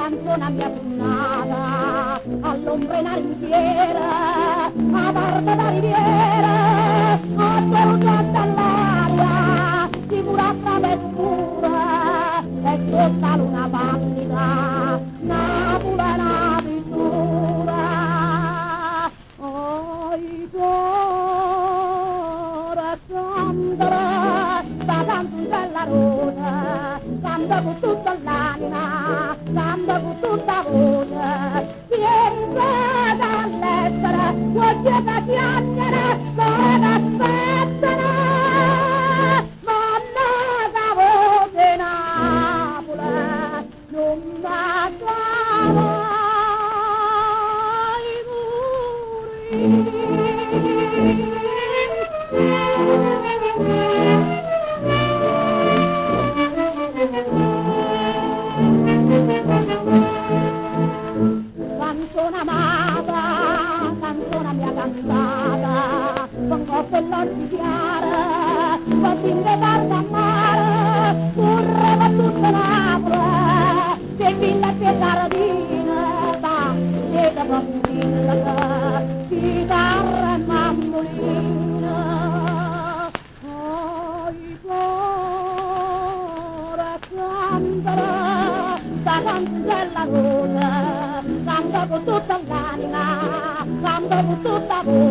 canzone mia pugnata, all'ombra in ringhiera, a parte da riviera, a torno dall'aria, sicura travestura, e sotto luna pallida, Napoli è una pittura. Oi, cuore, cantare, sta canzone rosa, canta con tutta l'anima, canta con tutta voce, sempre dall'essere, voglio da chiacchiere, sole d'aspettare, ma nata voce Napoli, non mancava i muri. Canzone amata, canzone mia cantata, con cappellotti chiara, così in tarda a mare, correva tutta Napoli, che villa che giardina, che da bambina, chitarra e mammolina. Oi, cuore, cantala, sta canzella rosa, canta con tutta l'anima, canta con tutta voce.